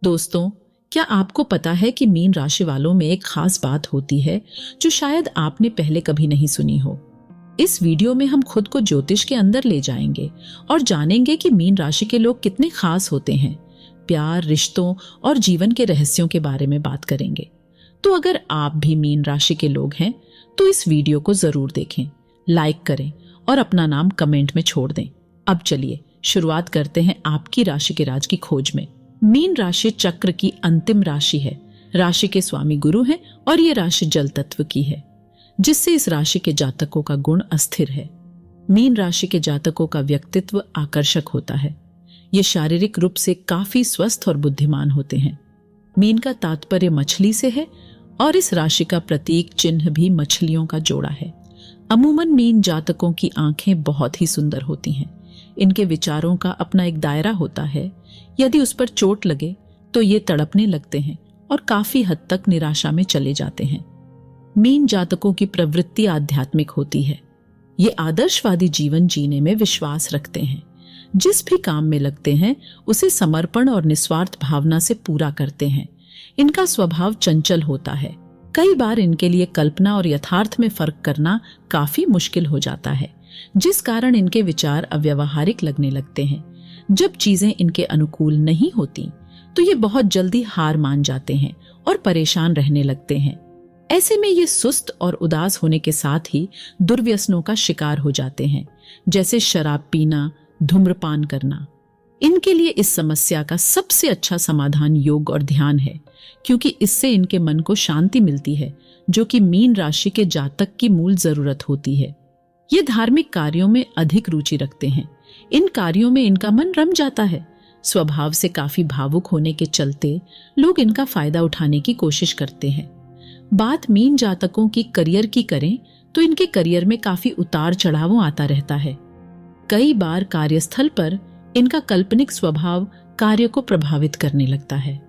दोस्तों, क्या आपको पता है कि मीन राशि वालों में एक खास बात होती है जो शायद आपने पहले कभी नहीं सुनी हो। इस वीडियो में हम खुद को ज्योतिष के अंदर ले जाएंगे और जानेंगे कि मीन राशि के लोग कितने खास होते हैं। प्यार, रिश्तों और जीवन के रहस्यों के बारे में बात करेंगे। तो अगर आप भी मीन राशि के लोग हैं तो इस वीडियो को जरूर देखें, लाइक करें और अपना नाम कमेंट में छोड़ दें। अब चलिए शुरुआत करते हैं आपकी राशि के राज की खोज में। मीन राशि चक्र की अंतिम राशि है। राशि के स्वामी गुरु हैं और ये राशि जल तत्व की है, जिससे इस राशि के जातकों का गुण अस्थिर है। मीन राशि के जातकों का व्यक्तित्व आकर्षक होता है। ये शारीरिक रूप से काफी स्वस्थ और बुद्धिमान होते हैं। मीन का तात्पर्य मछली से है और इस राशि का प्रतीक चिन्ह भी मछलियों का जोड़ा है। अमूमन मीन जातकों की आंखें बहुत ही सुंदर होती हैं। इनके विचारों का अपना एक दायरा होता है। यदि उस पर चोट लगे तो ये तड़पने लगते हैं और काफी हद तक निराशा में चले जाते हैं। मीन जातकों की प्रवृत्ति आध्यात्मिक होती है। ये आदर्शवादी जीवन जीने में विश्वास रखते हैं। जिस भी काम में लगते हैं उसे समर्पण और निस्वार्थ भावना से पूरा करते हैं। इनका स्वभाव चंचल होता है। कई बार इनके लिए कल्पना और यथार्थ में फर्क करना काफी मुश्किल हो जाता है, जिस कारण इनके विचार अव्यावहारिक लगने लगते हैं। जब चीजें इनके अनुकूल नहीं होती तो ये बहुत जल्दी हार मान जाते हैं और परेशान रहने लगते हैं। ऐसे में ये सुस्त और उदास होने के साथ ही दुर्व्यसनों का शिकार हो जाते हैं, जैसे शराब पीना, धूम्रपान करना। इनके लिए इस समस्या का सबसे अच्छा समाधान योग और ध्यान है, क्योंकि इससे इनके मन को शांति मिलती है, जो कि मीन राशि के जातक की मूल जरूरत होती है। ये धार्मिक कार्यों में अधिक रुचि रखते हैं। इन कार्यों में इनका मन रम जाता है। स्वभाव से काफी भावुक होने के चलते लोग इनका फायदा उठाने की कोशिश करते हैं। बात मीन जातकों की करियर की करें तो इनके करियर में काफी उतार चढ़ाव आता रहता है। कई बार कार्यस्थल पर इनका काल्पनिक स्वभाव कार्य को प्रभावित करने लगता है।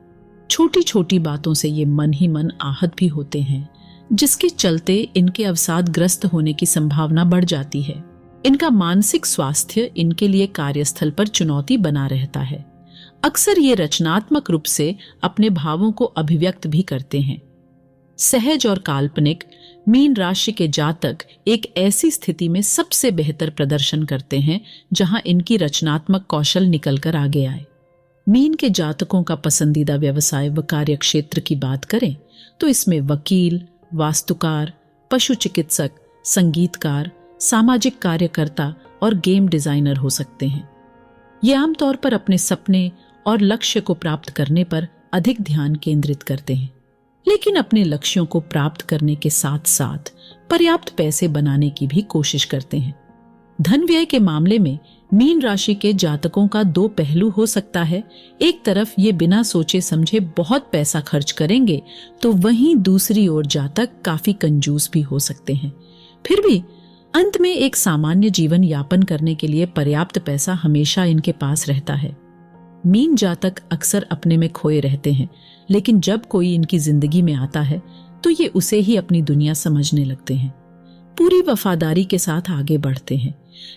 छोटी छोटी बातों से ये मन ही मन आहत भी होते हैं, जिसके चलते इनके अवसादग्रस्त होने की संभावना बढ़ जाती है। इनका मानसिक स्वास्थ्य इनके लिए कार्यस्थल पर चुनौती बना रहता है। अक्सर ये रचनात्मक रूप से अपने भावों को अभिव्यक्त भी करते हैं। सहज और काल्पनिक मीन राशि के जातक एक ऐसी स्थिति में सबसे बेहतर प्रदर्शन करते हैं जहां इनकी रचनात्मक कौशल निकल कर आगे आए। मीन के जातकों का पसंदीदा व्यवसाय व कार्य क्षेत्र की बात करें तो इसमें वकील, वास्तुकार, पशु चिकित्सक, संगीतकार, सामाजिक कार्यकर्ता और गेम डिजाइनर हो सकते हैं। ये आमतौर पर अपने सपने और लक्ष्य को प्राप्त करने पर अधिक ध्यान केंद्रित करते हैं, लेकिन अपने लक्ष्यों को प्राप्त करने के साथ साथ पर्याप्त पैसे बनाने की भी कोशिश करते हैं। धन व्यय के मामले में मीन राशि के जातकों का दो पहलू हो सकता है। एक तरफ ये बिना सोचे समझे बहुत पैसा खर्च करेंगे, तो वहीं दूसरी ओर जातक काफी कंजूस भी हो सकते हैं। फिर भी अंत में एक सामान्य जीवन यापन करने के लिए पर्याप्त पैसा हमेशा इनके पास रहता है। मीन जातक अक्सर अपने में खोए रहते हैं, लेकिन जब कोई इनकी जिंदगी में आता है तो ये उसे ही अपनी दुनिया समझने लगते हैं। पूरी वफादारी के साथ आगे बढ़ते हैं,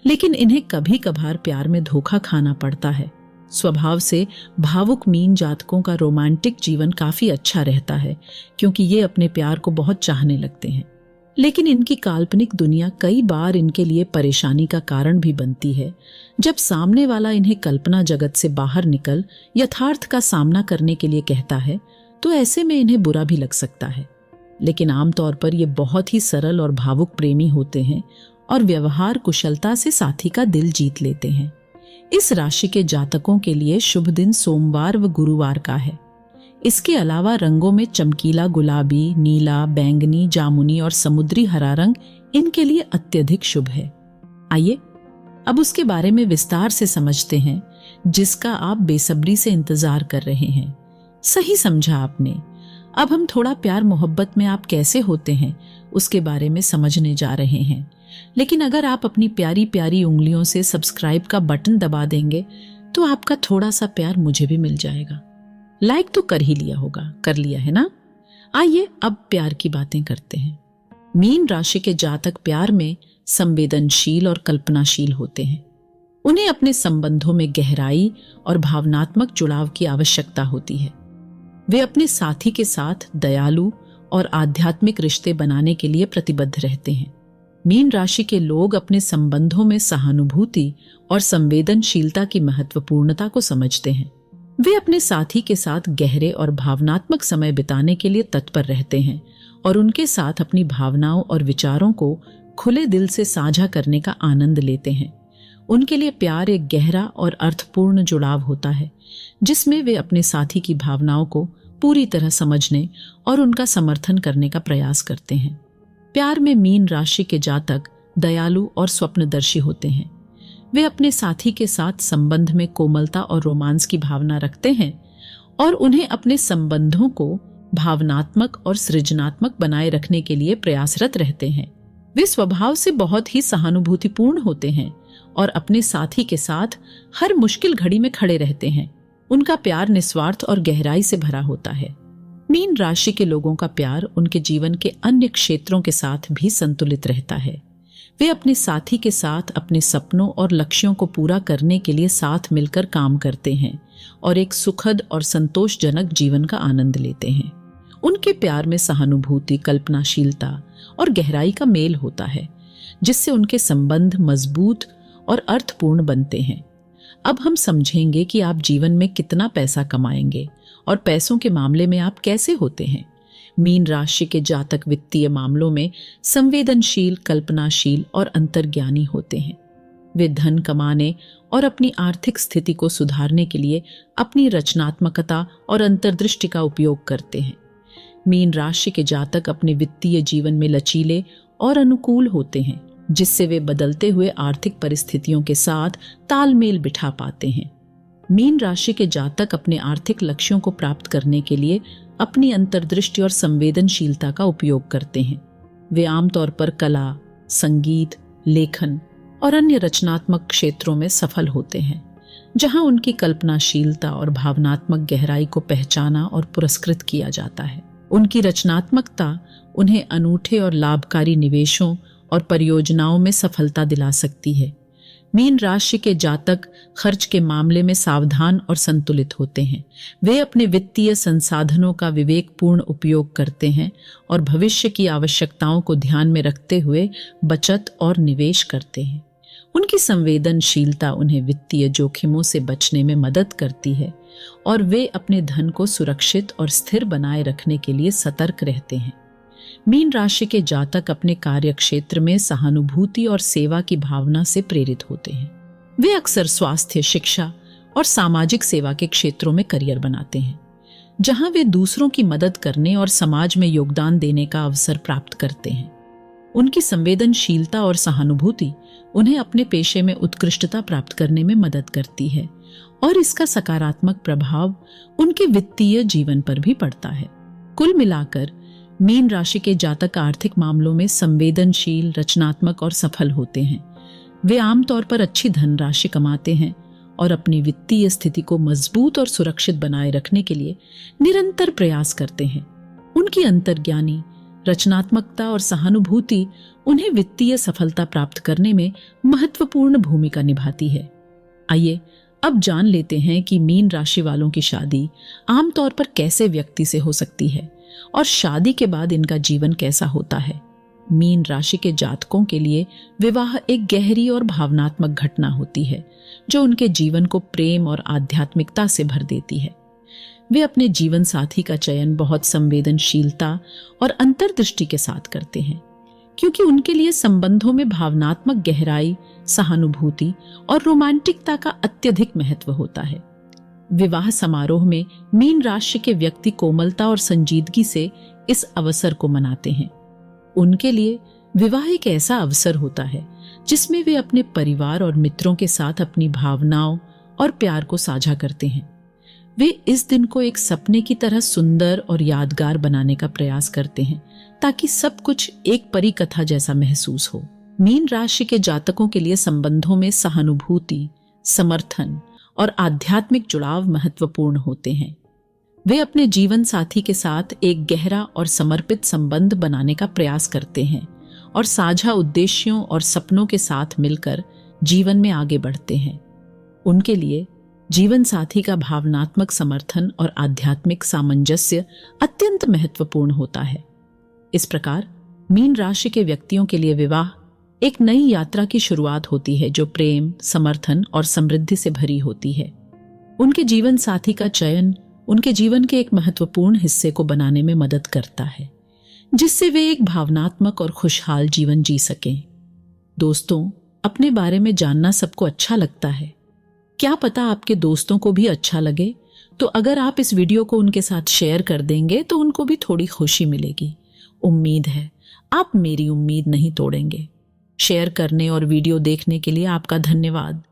लेकिन इन्हें कभी कभार प्यार में धोखा खाना पड़ता है। स्वभाव से भावुक मीन जातकों का रोमांटिक जीवन काफी अच्छा रहता है, क्योंकि ये अपने प्यार को बहुत चाहने लगते हैं। लेकिन इनकी काल्पनिक दुनिया कई बार इनके लिए परेशानी का कारण भी बनती है। जब सामने वाला इन्हें कल्पना जगत से बाहर निकल यथार्थ का सामना करने के लिए कहता है तो ऐसे में इन्हें बुरा भी लग सकता है। लेकिन आमतौर पर ये बहुत ही सरल और भावुक प्रेमी होते हैं और व्यवहार कुशलता से साथी का दिल जीत लेते हैं। इस राशि के जातकों के लिए शुभ दिन सोमवार व गुरुवार का है। इसके अलावा रंगों में चमकीला गुलाबी, नीला, बैंगनी, जामुनी और समुद्री हरा रंग इनके लिए अत्यधिक शुभ है। आइए अब उसके बारे में विस्तार से समझते हैं, जिसका आप बेसब्री से इंतजार कर रहे हैं। सही समझा आपने। अब हम थोड़ा प्यार मोहब्बत में आप कैसे होते हैं उसके बारे में समझने जा रहे हैं। लेकिन अगर आप अपनी प्यारी प्यारी उंगलियों से सब्सक्राइब का बटन दबा देंगे तो आपका थोड़ा सा प्यार मुझे भी मिल जाएगा। लाइक तो कर ही लिया होगा, कर लिया है ना? आइए अब प्यार की बातें करते हैं। मीन राशि के जातक प्यार में संवेदनशील और कल्पनाशील होते हैं। उन्हें अपने संबंधों में गहराई और भावनात्मक जुड़ाव की आवश्यकता होती है। वे अपने साथी के साथ दयालु और आध्यात्मिक रिश्ते बनाने के लिए प्रतिबद्ध रहते हैं। मीन राशि के लोग अपने संबंधों में सहानुभूति और संवेदनशीलता की महत्वपूर्णता को समझते हैं। वे अपने साथी के साथ गहरे और भावनात्मक समय बिताने के लिए तत्पर रहते हैं और उनके साथ अपनी भावनाओं और विचारों को खुले दिल से साझा करने का आनंद लेते हैं। उनके लिए प्यार एक गहरा और अर्थपूर्ण जुड़ाव होता है, जिसमें वे अपने साथी की भावनाओं को पूरी तरह समझने और उनका समर्थन करने का प्रयास करते हैं। प्यार में मीन राशि के जातक दयालु और स्वप्नदर्शी होते हैं। वे अपने साथी के साथ संबंध में कोमलता और रोमांस की भावना रखते हैं और उन्हें अपने संबंधों को भावनात्मक और सृजनात्मक बनाए रखने के लिए प्रयासरत रहते हैं। वे स्वभाव से बहुत ही सहानुभूतिपूर्ण होते हैं और अपने साथी के साथ हर मुश्किल घड़ी में खड़े रहते हैं। उनका प्यार निस्वार्थ और गहराई से भरा होता है। मीन राशि के लोगों का प्यार उनके जीवन के अन्य क्षेत्रों के साथ भी संतुलित रहता है। वे अपने साथी के साथ अपने सपनों और लक्ष्यों को पूरा करने के लिए साथ मिलकर काम करते हैं और एक सुखद और संतोषजनक जीवन का आनंद लेते हैं। उनके प्यार में सहानुभूति, कल्पनाशीलता और गहराई का मेल होता है, जिससे उनके संबंध मजबूत और अर्थपूर्ण बनते हैं। अब हम समझेंगे कि आप जीवन में कितना पैसा कमाएंगे और पैसों के मामले में आप कैसे होते हैं। मीन राशि के जातक वित्तीय मामलों में संवेदनशील, कल्पनाशील और अंतर्ज्ञानी होते हैं। वे धन कमाने और अपनी आर्थिक स्थिति को सुधारने के लिए अपनी रचनात्मकता और अंतर्दृष्टि का उपयोग करते हैं। मीन राशि के जातक अपने वित्तीय जीवन में लचीले और अनुकूल होते हैं, जिससे वे बदलते हुए आर्थिक परिस्थितियों के साथ तालमेल बिठा पाते हैं। मीन राशि के जातक अपने आर्थिक लक्ष्यों को प्राप्त करने के लिए अपनी अंतर्दृष्टि और संवेदनशीलता का उपयोग करते हैं। वे आमतौर पर कला, संगीत, लेखन और अन्य रचनात्मक क्षेत्रों में सफल होते हैं, जहां उनकी कल्पनाशीलता और भावनात्मक गहराई को पहचाना और पुरस्कृत किया जाता है। उनकी रचनात्मकता उन्हें अनूठे और लाभकारी निवेशों और परियोजनाओं में सफलता दिला सकती है। मीन राशि के जातक खर्च के मामले में सावधान और संतुलित होते हैं। वे अपने वित्तीय संसाधनों का विवेकपूर्ण उपयोग करते हैं और भविष्य की आवश्यकताओं को ध्यान में रखते हुए बचत और निवेश करते हैं। उनकी संवेदनशीलता उन्हें वित्तीय जोखिमों से बचने में मदद करती है और वे अपने धन को सुरक्षित और स्थिर बनाए रखने के लिए सतर्क रहते हैं। मीन राशि के जातक अपने कार्य क्षेत्र में सहानुभूति और सेवा की भावना से प्रेरित होते हैं। वे अक्सर स्वास्थ्य, शिक्षा और सामाजिक सेवा के क्षेत्रों में करियर बनाते हैं, जहां वे दूसरों की मदद करने और समाज में योगदान देने का अवसर प्राप्त करते हैं। उनकी संवेदनशीलता और सहानुभूति उन्हें अपने पेशे में उत्कृष्टता प्राप्त करने में मदद करती है और इसका सकारात्मक प्रभाव उनके वित्तीय जीवन पर भी पड़ता है। कुल मिलाकर मीन राशि के जातक आर्थिक मामलों में संवेदनशील, रचनात्मक और सफल होते हैं। वे आमतौर पर अच्छी धनराशि कमाते हैं और अपनी वित्तीय स्थिति को मजबूत और सुरक्षित बनाए रखने के लिए निरंतर प्रयास करते हैं। उनकी अंतर्ज्ञानी, रचनात्मकता और सहानुभूति उन्हें वित्तीय सफलता प्राप्त करने में महत्वपूर्ण भूमिका निभाती है। आइए अब जान लेते हैं कि मीन राशि वालों की शादी आमतौर पर कैसे व्यक्ति से हो सकती है और शादी के बाद इनका जीवन कैसा होता है। मीन राशि के जातकों के लिए विवाह एक गहरी और भावनात्मक घटना होती है, जो उनके जीवन को प्रेम और आध्यात्मिकता से भर देती है। वे अपने जीवन साथी का चयन बहुत संवेदनशीलता और अंतर्दृष्टि के साथ करते हैं, क्योंकि उनके लिए संबंधों में भावनात्मक गहराई, सहानुभूति और रोमांटिकता का अत्यधिक महत्व होता है। विवाह समारोह में मीन राशि के व्यक्ति कोमलता और संजीदगी से इस अवसर को मनाते हैं। उनके लिए विवाह एक ऐसा अवसर होता है जिसमें वे अपने परिवार और मित्रों के साथ अपनी भावनाओं और प्यार को साझा करते हैं। वे इस दिन को एक सपने की तरह सुंदर और यादगार बनाने का प्रयास करते हैं, ताकि सब कुछ एक परी कथा जैसा महसूस हो। मीन राशि के जातकों के लिए संबंधों में सहानुभूति, समर्थन और आध्यात्मिक जुड़ाव महत्वपूर्ण होते हैं। वे अपने जीवन साथी के साथ एक गहरा और समर्पित संबंध बनाने का प्रयास करते हैं और साझा उद्देश्यों और सपनों के साथ मिलकर जीवन में आगे बढ़ते हैं। उनके लिए जीवन साथी का भावनात्मक समर्थन और आध्यात्मिक सामंजस्य अत्यंत महत्वपूर्ण होता है। इस प्रकार मीन राशि के व्यक्तियों के लिए विवाह एक नई यात्रा की शुरुआत होती है, जो प्रेम, समर्थन और समृद्धि से भरी होती है। उनके जीवन साथी का चयन उनके जीवन के एक महत्वपूर्ण हिस्से को बनाने में मदद करता है, जिससे वे एक भावनात्मक और खुशहाल जीवन जी सकें। दोस्तों, अपने बारे में जानना सबको अच्छा लगता है। क्या पता आपके दोस्तों को भी अच्छा लगे, तो अगर आप इस वीडियो को उनके साथ शेयर कर देंगे तो उनको भी थोड़ी खुशी मिलेगी। उम्मीद है आप मेरी उम्मीद नहीं तोड़ेंगे। शेयर करने और वीडियो देखने के लिए आपका धन्यवाद।